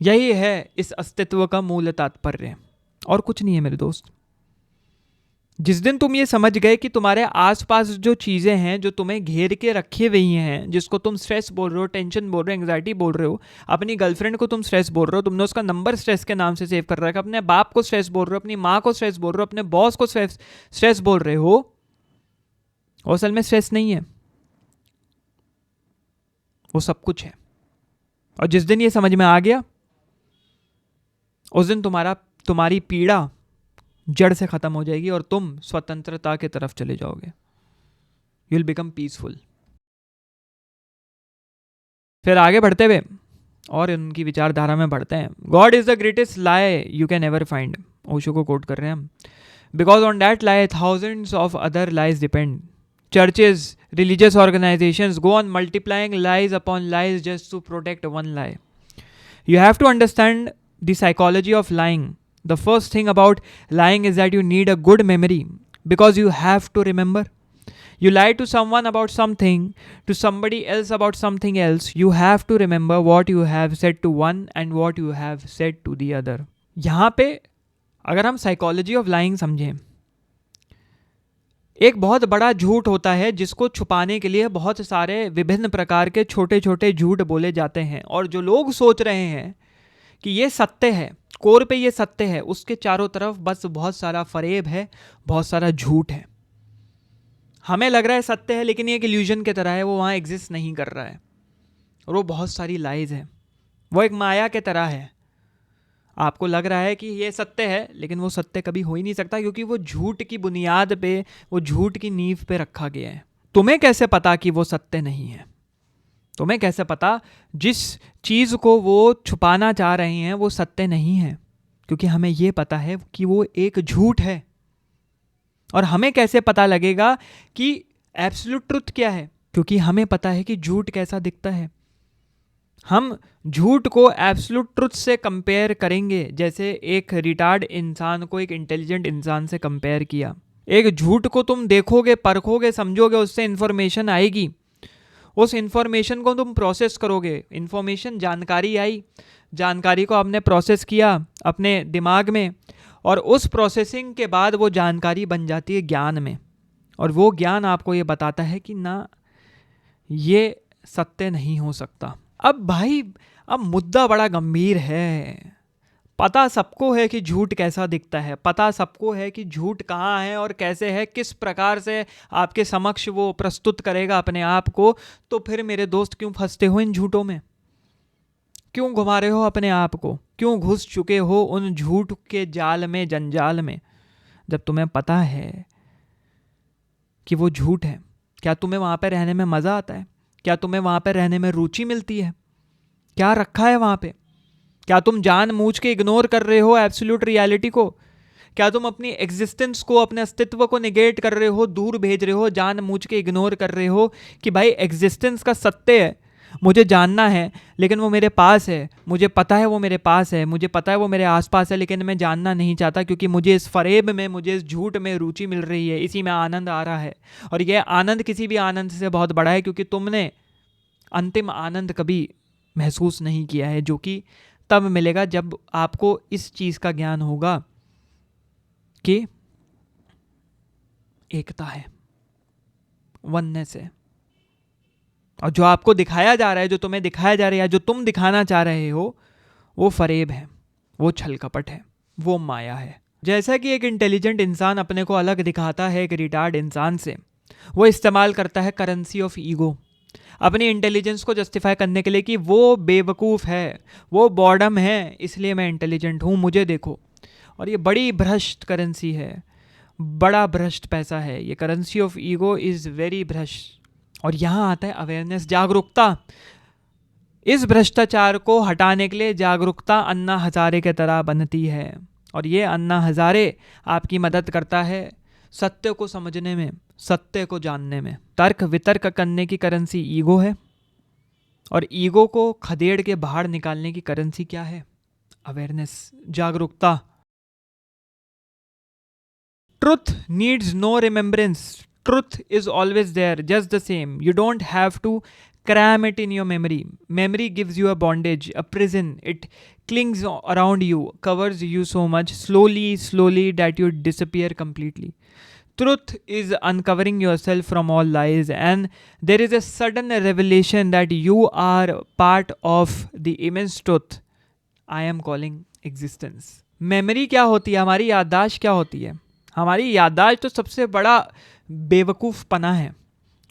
यही है इस अस्तित्व का मूल तात्पर्य, और कुछ नहीं है मेरे दोस्त। जिस दिन तुम ये समझ गए कि तुम्हारे आसपास जो चीज़ें हैं जो तुम्हें घेर के रखे हुई हैं, जिसको तुम स्ट्रेस बोल रहे हो, टेंशन बोल रहे हो, एंग्जाइटी बोल रहे हो, अपनी गर्लफ्रेंड को तुम स्ट्रेस बोल रहे हो, तुमने उसका नंबर स्ट्रेस के नाम से सेव कर रखा है, अपने बाप को स्ट्रेस बोल रहे हो, अपनी माँ को स्ट्रेस बोल रहे हो, अपने बॉस को स्ट्रेस बोल रहे हो, वो असल में स्ट्रेस नहीं है, वो सब कुछ है। और जिस दिन ये समझ में आ गया, उस दिन तुम्हारी पीड़ा जड़ से खत्म हो जाएगी और तुम स्वतंत्रता की तरफ चले जाओगे। You will become peaceful. फिर आगे बढ़ते हुए और उनकी विचारधारा में बढ़ते हैं। God is the greatest lie you can ever find, Osho को कोट कर रहे हैं हम। Because on that lie thousands of other lies depend. Churches, religious organizations go on multiplying lies upon lies just to protect one lie. You have to understand the psychology of lying. The first thing about lying is that you need a good memory because you have to remember. You lie to someone about something, to somebody else about something else. You have to remember what you have said to one and what you have said to the other. यहाँ पे अगर हम साइकोलॉजी ऑफ लाइंग समझें, एक बहुत बड़ा झूठ होता है जिसको छुपाने के लिए बहुत सारे विभिन्न प्रकार के छोटे छोटे झूठ बोले जाते हैं, और जो लोग सोच रहे हैं कि ये सत्य है, कोर पे ये सत्य है, उसके चारों तरफ बस बहुत सारा फरेब है, बहुत सारा झूठ है। हमें लग रहा है सत्य है, लेकिन ये एक इल्यूजन की तरह है, वो वहाँ एग्जिस्ट नहीं कर रहा है, और वो बहुत सारी लाइज है, वो एक माया के तरह है। आपको लग रहा है कि ये सत्य है, लेकिन वो सत्य कभी हो ही नहीं सकता, क्योंकि वो झूठ की बुनियाद पे, वो झूठ की नींव पे रखा गया है। तुम्हें कैसे पता कि वो सत्य नहीं है? तुम्हें कैसे पता जिस चीज़ को वो छुपाना चाह रहे हैं वो सत्य नहीं है? क्योंकि हमें ये पता है कि वो एक झूठ है। और हमें कैसे पता लगेगा कि एब्सोल्यूट ट्रुथ क्या है? क्योंकि हमें पता है कि झूठ कैसा दिखता है। हम झूठ को एब्सोल्यूट ट्रुथ से कंपेयर करेंगे, जैसे एक रिटार्ड इंसान को एक इंटेलिजेंट इंसान से कंपेयर किया। एक झूठ को तुम देखोगे, परखोगे, समझोगे, उससे इंफॉर्मेशन आएगी, उस इंफॉर्मेशन को तुम प्रोसेस करोगे। इंफॉर्मेशन, जानकारी आई, जानकारी को आपने प्रोसेस किया अपने दिमाग में, और उस प्रोसेसिंग के बाद वो जानकारी बन जाती है ज्ञान में, और वो ज्ञान आपको ये बताता है कि ना, ये सत्य नहीं हो सकता। अब भाई, अब मुद्दा बड़ा गंभीर है। पता सबको है कि झूठ कैसा दिखता है, पता सबको है कि झूठ कहाँ है और कैसे है, किस प्रकार से आपके समक्ष वो प्रस्तुत करेगा अपने आप को। तो फिर मेरे दोस्त क्यों फंसते हो इन झूठों में? क्यों घुमा रहे हो अपने आप को? क्यों घुस चुके हो उन झूठ के जाल में, जंजाल में, जब तुम्हें पता है कि वो झूठ है? क्या तुम्हें वहाँ पर रहने में मज़ा आता है? क्या तुम्हें वहाँ पर रहने में रुचि मिलती है? क्या रखा है वहाँ पे? क्या तुम जानबूझ के इग्नोर कर रहे हो एब्सोल्यूट रियलिटी को? क्या तुम अपनी एग्जिस्टेंस को, अपने अस्तित्व को निगेट कर रहे हो, दूर भेज रहे हो, जानबूझ के इग्नोर कर रहे हो कि भाई एग्जिस्टेंस का सत्य है, मुझे जानना है, लेकिन वो मेरे पास है, मुझे पता है वो मेरे पास है, मुझे पता है वो मेरे आसपास है, लेकिन मैं जानना नहीं चाहता क्योंकि मुझे इस फरेब में, मुझे इस झूठ में रुचि मिल रही है, इसी में आनंद आ रहा है। और यह आनंद किसी भी आनंद से बहुत बड़ा है, क्योंकि तुमने अंतिम आनंद कभी महसूस नहीं किया है, जो कि तब मिलेगा जब आपको इस चीज़ का ज्ञान होगा कि एकता है, वननेस है। और जो आपको दिखाया जा रहा है, जो तुम्हें दिखाया जा रहा है, जो तुम दिखाना चाह रहे हो, वो फरेब है, वो छल कपट है, वो माया है। जैसा कि एक इंटेलिजेंट इंसान अपने को अलग दिखाता है एक रिटार्ड इंसान से, वो इस्तेमाल करता है करेंसी ऑफ ईगो अपनी इंटेलिजेंस को जस्टिफाई करने के लिए कि वो बेवकूफ़ है, वो बॉर्डम है, इसलिए मैं इंटेलिजेंट हूँ, मुझे देखो। और ये बड़ी भ्रष्ट करेंसी है, बड़ा भ्रष्ट पैसा है। ये currency of ego is very भ्रष्ट। और यहाँ आता है अवेयरनेस, जागरूकता। इस भ्रष्टाचार को हटाने के लिए जागरूकता अन्ना हजारे के तरह बनती है, और ये अन्ना हजारे आपकी मदद करता है सत्य को समझने में, सत्य को जानने में। तर्क वितर्क करने की करेंसी ईगो है, और ईगो को खदेड़ के बाहर निकालने की करेंसी क्या है? अवेयरनेस, जागरूकता। Truth needs no remembrance, truth is always there, just the same. You don't have to cram it in your memory. Memory gives you a bondage, a prison. It clings around you, covers you so much slowly that you disappear completely. Truth is uncovering yourself from all lies, and there is a sudden revelation that you are part of the immense truth I am calling existence. Memory क्या होती है? हमारी याददाश्त क्या होती है? हमारी याददाश्त तो सबसे बड़ा बेवकूफ़पना है,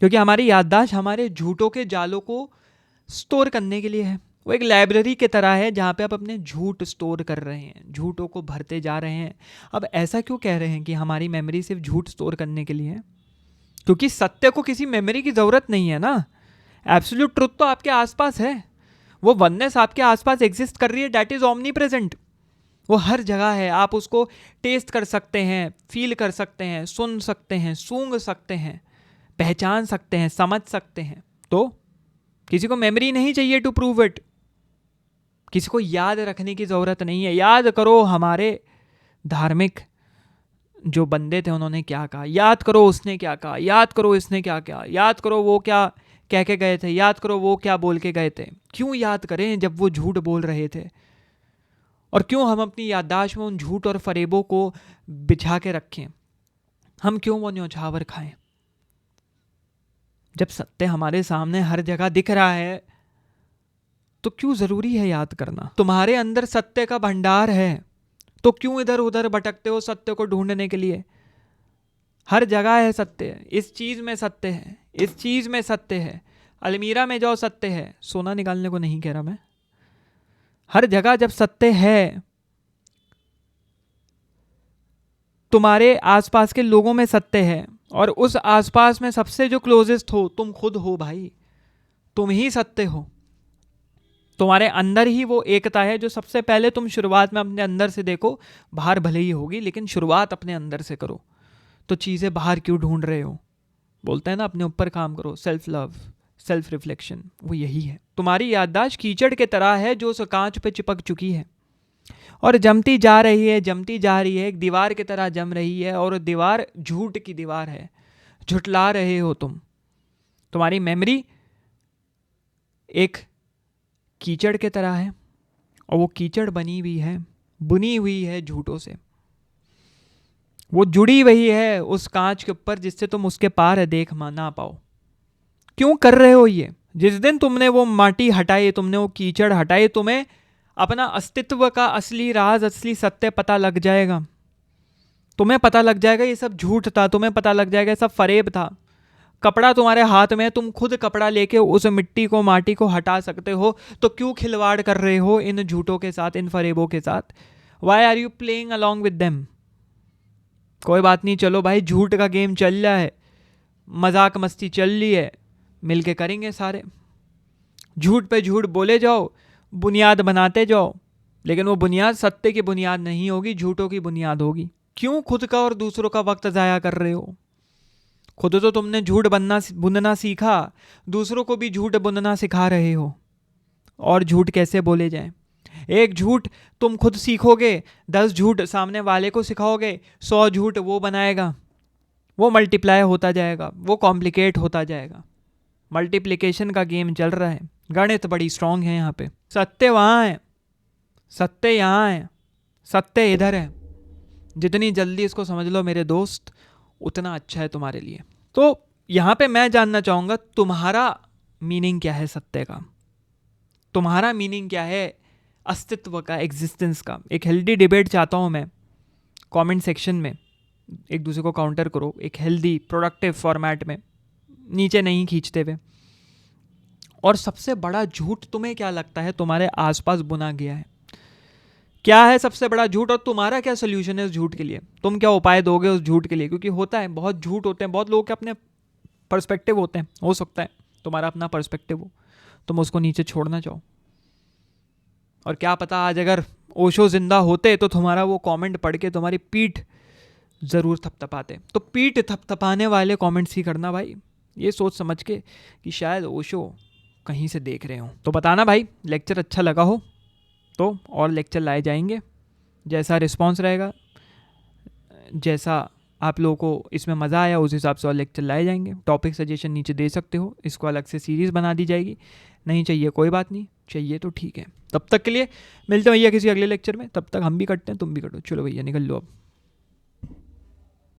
क्योंकि हमारी याददाश्त हमारे झूठों के जालों को स्टोर करने के लिए है। वो एक लाइब्रेरी की तरह है जहाँ पे आप अपने झूठ स्टोर कर रहे हैं, झूठों को भरते जा रहे हैं। अब ऐसा क्यों कह रहे हैं कि हमारी मेमोरी सिर्फ झूठ स्टोर करने के लिए है? क्योंकि सत्य को किसी मेमोरी की ज़रूरत नहीं है ना। एब्सोल्यूट ट्रुथ तो आपके आसपास है, वो वननेस आपके आसपास एग्जिस्ट कर रही है, डैट इज़ ओमनी प्रेजेंट। वो हर जगह है, आप उसको टेस्ट कर सकते हैं, फील कर सकते हैं, सुन सकते हैं, सूंघ सकते हैं, पहचान सकते हैं, समझ सकते हैं। तो किसी को मेमोरी नहीं चाहिए टू प्रूव इट, किसी को याद रखने की ज़रूरत नहीं है। याद करो हमारे धार्मिक जो बंदे थे उन्होंने क्या कहा, याद करो उसने क्या कहा, याद करो इसने क्या कहा, याद करो वो क्या कह के गए थे, याद करो वो क्या बोल के गए थे। क्यों याद करें जब वो झूठ बोल रहे थे? और क्यों हम अपनी याददाश्त में उन झूठ और फरेबों को बिछा के रखें? हम क्यों वो न्यौछावर खाएं जब सत्य हमारे सामने हर जगह दिख रहा है? तो क्यों ज़रूरी है याद करना? तुम्हारे अंदर सत्य का भंडार है, तो क्यों इधर उधर भटकते हो सत्य को ढूंढने के लिए? हर जगह है सत्य, इस चीज़ में सत्य है, इस चीज़ में सत्य है, अलमीरा में जाओ सत्य है। सोना निकालने को नहीं कह रहा मैं। हर जगह जब सत्य है, तुम्हारे आसपास के लोगों में सत्य है, और उस आसपास में सबसे जो क्लोजेस्ट हो तुम खुद हो भाई, तुम ही सत्य हो। तुम्हारे अंदर ही वो एकता है जो सबसे पहले तुम शुरुआत में अपने अंदर से देखो। बाहर भले ही होगी, लेकिन शुरुआत अपने अंदर से करो। तो चीज़ें बाहर क्यों ढूंढ रहे हो? बोलते हैं ना, अपने ऊपर काम करो, सेल्फ लव, सेल्फ रिफ्लेक्शन, वो यही है। तुम्हारी याददाश्त कीचड़ के तरह है जो उस कांच पे चिपक चुकी है और जमती जा रही है, जमती जा रही है, एक दीवार की तरह जम रही है, और दीवार झूठ की दीवार है, झुटला रहे हो तुम। तुम्हारी मेमोरी एक कीचड़ के तरह है, और वो कीचड़ बनी हुई है, बुनी हुई है झूठों से। वो जुड़ी हुई है उस कांच के ऊपर जिससे तुम उसके पार देख ना पाओ। क्यों कर रहे हो ये? जिस दिन तुमने वो माटी हटाई, तुमने वो कीचड़ हटाई, तुम्हें अपना अस्तित्व का असली राज, असली सत्य पता लग जाएगा। तुम्हें पता लग जाएगा ये सब झूठ था, तुम्हें पता लग जाएगा ये सब फरेब था। कपड़ा तुम्हारे हाथ में है, तुम खुद कपड़ा लेके उस मिट्टी को, माटी को हटा सकते हो, तो क्यों खिलवाड़ कर रहे हो इन झूठों के साथ, इन फरेबों के साथ? Why are you playing along with them? कोई बात नहीं, चलो भाई, झूठ का गेम चल रहा है, मजाक मस्ती चल रही है, मिलके करेंगे सारे। झूठ पे झूठ बोले जाओ, बुनियाद बनाते जाओ, लेकिन वो बुनियाद सत्य की बुनियाद नहीं होगी, झूठों की बुनियाद होगी। क्यों खुद का और दूसरों का वक्त ज़ाया कर रहे हो? खुद तो तुमने झूठ बुनना सीखा, दूसरों को भी झूठ बुनना सिखा रहे हो। और झूठ कैसे बोले जाए? एक झूठ तुम खुद सीखोगे, 10 झूठ सामने वाले को सिखाओगे, 100 झूठ वो बनाएगा, वो मल्टीप्लाई होता जाएगा, वो कॉम्प्लिकेट होता जाएगा। मल्टीप्लिकेशन का गेम चल रहा है। गणित बड़ी स्ट्रांग है यहाँ पे। सत्य वहाँ है, सत्य यहाँ है, सत्य इधर है। जितनी जल्दी इसको समझ लो मेरे दोस्त, उतना अच्छा है तुम्हारे लिए। तो यहाँ पे मैं जानना चाहूँगा, तुम्हारा मीनिंग क्या है सत्य का? तुम्हारा मीनिंग क्या है अस्तित्व का, एग्जिस्टेंस का? एक हेल्दी डिबेट चाहता हूँ मैं। कमेंट सेक्शन में एक दूसरे को काउंटर करो, एक हेल्दी प्रोडक्टिव फॉर्मेट में, नीचे नहीं खींचते हुए। और सबसे बड़ा झूठ तुम्हें क्या लगता है तुम्हारे आसपास बुना गया है? क्या है सबसे बड़ा झूठ, और तुम्हारा क्या सोल्यूशन है उस झूठ के लिए? तुम क्या उपाय दोगे उस झूठ के लिए? क्योंकि होता है, बहुत झूठ होते हैं, बहुत लोगों के अपने पर्सपेक्टिव होते हैं। हो सकता है तुम्हारा अपना पर्सपेक्टिव हो, तुम उसको नीचे छोड़ना चाहो। और क्या पता आज अगर ओशो जिंदा होते तो तुम्हारा वो कमेंट पढ़ के तुम्हारी पीठ ज़रूर थपथपाते। तो पीठ थपथपाने वाले कमेंट्स ही करना भाई, ये सोच समझ के कि शायद ओशो कहीं से देख रहे हो। तो बताना भाई, लेक्चर अच्छा लगा हो तो और लेक्चर लाए जाएंगे। जैसा रिस्पांस रहेगा, जैसा आप लोगों को इसमें मज़ा आया उस हिसाब से और लेक्चर लाए जाएंगे। टॉपिक सजेशन नीचे दे सकते हो, इसको अलग से सीरीज़ बना दी जाएगी। नहीं चाहिए कोई बात नहीं, चाहिए तो ठीक है। तब तक के लिए मिलते हैं भैया किसी अगले लेक्चर में, तब तक हम भी कटते हैं तुम भी कटो। चलो भैया निकल लो अब।